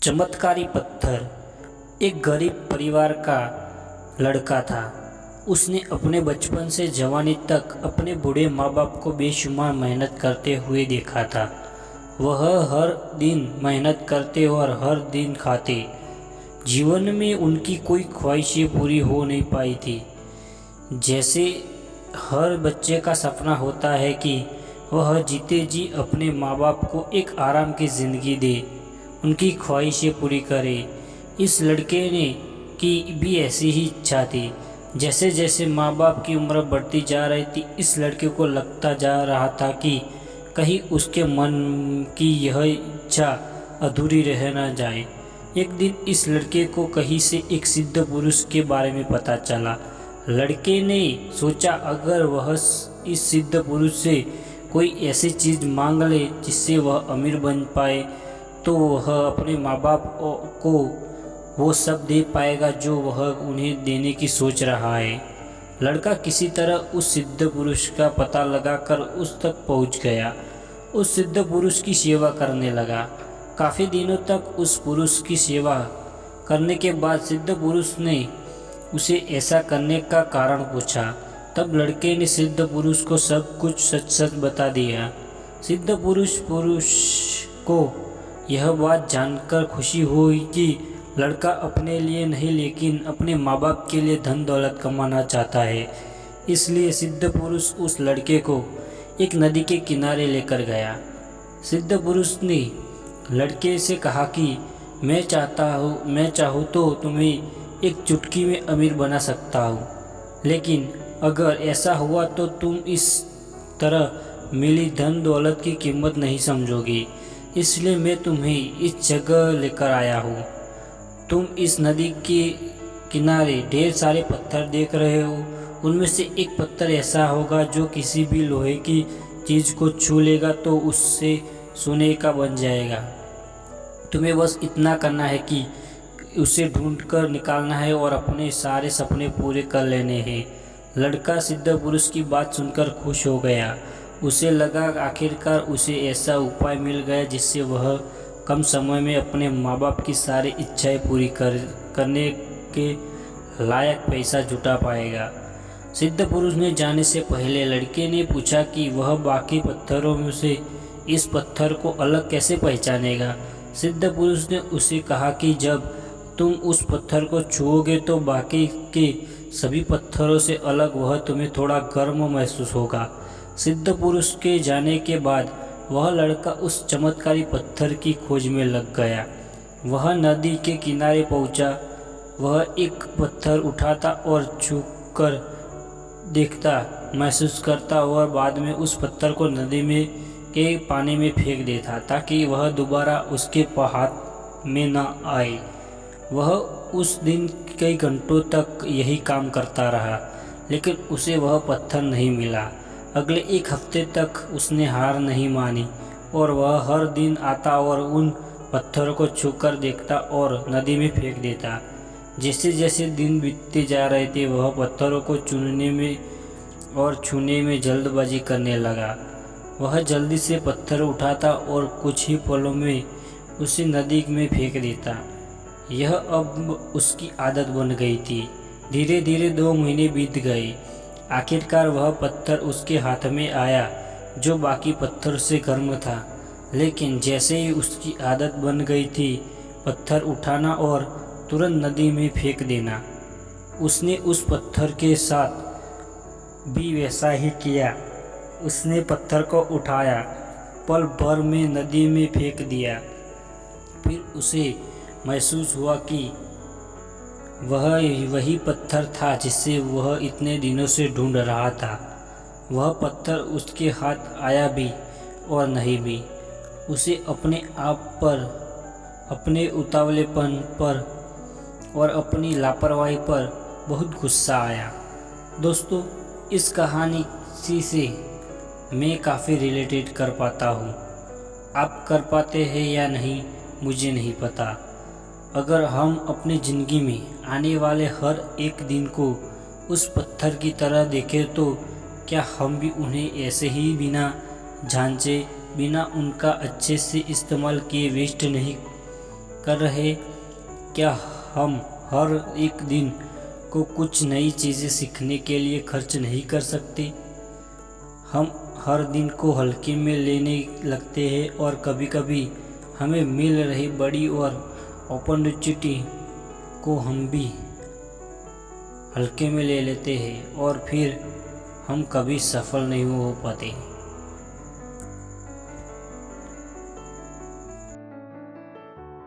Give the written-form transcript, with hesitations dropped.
चमत्कारी पत्थर। एक गरीब परिवार का लड़का था। उसने अपने बचपन से जवानी तक अपने बूढ़े माँ बाप को बेशुमार मेहनत करते हुए देखा था। वह हर दिन मेहनत करते और हर दिन खाते। जीवन में उनकी कोई ख्वाहिशें पूरी हो नहीं पाई थी। जैसे हर बच्चे का सपना होता है कि वह जीते जी अपने माँ बाप को एक आराम की ज़िंदगी दे, उनकी ख्वाहिशें पूरी करे। इस लड़के ने की भी ऐसी ही इच्छा थी। जैसे जैसे माँ बाप की उम्र बढ़ती जा रही थी, इस लड़के को लगता जा रहा था कि कहीं उसके मन की यह इच्छा अधूरी रह न जाए। एक दिन इस लड़के को कहीं से एक सिद्ध पुरुष के बारे में पता चला। लड़के ने सोचा अगर वह इस सिद्ध पुरुष से कोई ऐसी चीज़ मांग ले जिससे वह अमीर बन पाए, तो वह अपने माँ बाप को वो सब दे पाएगा जो वह उन्हें देने की सोच रहा है। लड़का किसी तरह उस सिद्ध पुरुष का पता लगाकर उस तक पहुंच गया। उस सिद्ध पुरुष की सेवा करने लगा। काफ़ी दिनों तक उस पुरुष की सेवा करने के बाद सिद्ध पुरुष ने उसे ऐसा करने का कारण पूछा। तब लड़के ने सिद्ध पुरुष को सब कुछ सच सच बता दिया। सिद्ध पुरुष को यह बात जानकर खुशी हुई कि लड़का अपने लिए नहीं लेकिन अपने माँ बाप के लिए धन दौलत कमाना चाहता है। इसलिए सिद्ध पुरुष उस लड़के को एक नदी के किनारे लेकर गया। सिद्ध पुरुष ने लड़के से कहा कि मैं चाहूँ तो तुम्हें एक चुटकी में अमीर बना सकता हूँ, लेकिन अगर ऐसा हुआ तो तुम इस तरह मिली धन दौलत की कीमत नहीं समझोगी। इसलिए मैं तुम्हें इस जगह लेकर आया हूँ। तुम इस नदी के किनारे ढेर सारे पत्थर देख रहे हो। उनमें से एक पत्थर ऐसा होगा जो किसी भी लोहे की चीज़ को छू लेगा तो उससे सोने का बन जाएगा। तुम्हें बस इतना करना है कि उसे ढूंढकर निकालना है और अपने सारे सपने पूरे कर लेने हैं। लड़का सिद्ध पुरुष की बात सुनकर खुश हो गया। उसे लगा आखिरकार उसे ऐसा उपाय मिल गया जिससे वह कम समय में अपने माँ बाप की सारी इच्छाएं पूरी करने के लायक पैसा जुटा पाएगा। सिद्ध पुरुष ने जाने से पहले लड़के ने पूछा कि वह बाकी पत्थरों में से इस पत्थर को अलग कैसे पहचानेगा। सिद्ध पुरुष ने उसे कहा कि जब तुम उस पत्थर को छुओगे तो बाकी के सभी पत्थरों से अलग वह तुम्हें थोड़ा गर्म महसूस होगा। सिद्ध पुरुष के जाने के बाद वह लड़का उस चमत्कारी पत्थर की खोज में लग गया। वह नदी के किनारे पहुंचा। वह एक पत्थर उठाता और छूकर देखता, महसूस करता और बाद में उस पत्थर को नदी में के पानी में फेंक देता ताकि वह दोबारा उसके हाथ में न आए। वह उस दिन कई घंटों तक यही काम करता रहा, लेकिन उसे वह पत्थर नहीं मिला। अगले एक हफ्ते तक उसने हार नहीं मानी और वह हर दिन आता और उन पत्थरों को छूकर देखता और नदी में फेंक देता। जैसे जैसे दिन बीतते जा रहे थे वह पत्थरों को चुनने में और छूने में जल्दबाजी करने लगा। वह जल्दी से पत्थर उठाता और कुछ ही पलों में उसे नदी में फेंक देता। यह अब उसकी आदत बन गई थी। धीरे धीरे 2 महीने बीत गए। आखिरकार वह पत्थर उसके हाथ में आया जो बाकी पत्थर से गर्म था, लेकिन जैसे ही उसकी आदत बन गई थी पत्थर उठाना और तुरंत नदी में फेंक देना, उसने उस पत्थर के साथ भी वैसा ही किया। उसने पत्थर को उठाया, पल भर में नदी में फेंक दिया। फिर उसे महसूस हुआ कि वह वही पत्थर था जिसे वह इतने दिनों से ढूंढ रहा था। वह पत्थर उसके हाथ आया भी और नहीं भी। उसे अपने आप पर, अपने उतावलेपन पर और अपनी लापरवाही पर बहुत गुस्सा आया। दोस्तों, इस कहानी से मैं काफ़ी रिलेटेड कर पाता हूँ। आप कर पाते हैं या नहीं मुझे नहीं पता। अगर हम अपनी ज़िंदगी में आने वाले हर एक दिन को उस पत्थर की तरह देखें तो क्या हम भी उन्हें ऐसे ही बिना जांचे, बिना उनका अच्छे से इस्तेमाल किए वेस्ट नहीं कर रहे? क्या हम हर एक दिन को कुछ नई चीज़ें सीखने के लिए खर्च नहीं कर सकते? हम हर दिन को हल्के में लेने लगते हैं और कभी कभी हमें मिल रही बड़ी और अपॉर्चुनिटी को हम भी हल्के में ले लेते हैं और फिर हम कभी सफल नहीं हो पाते।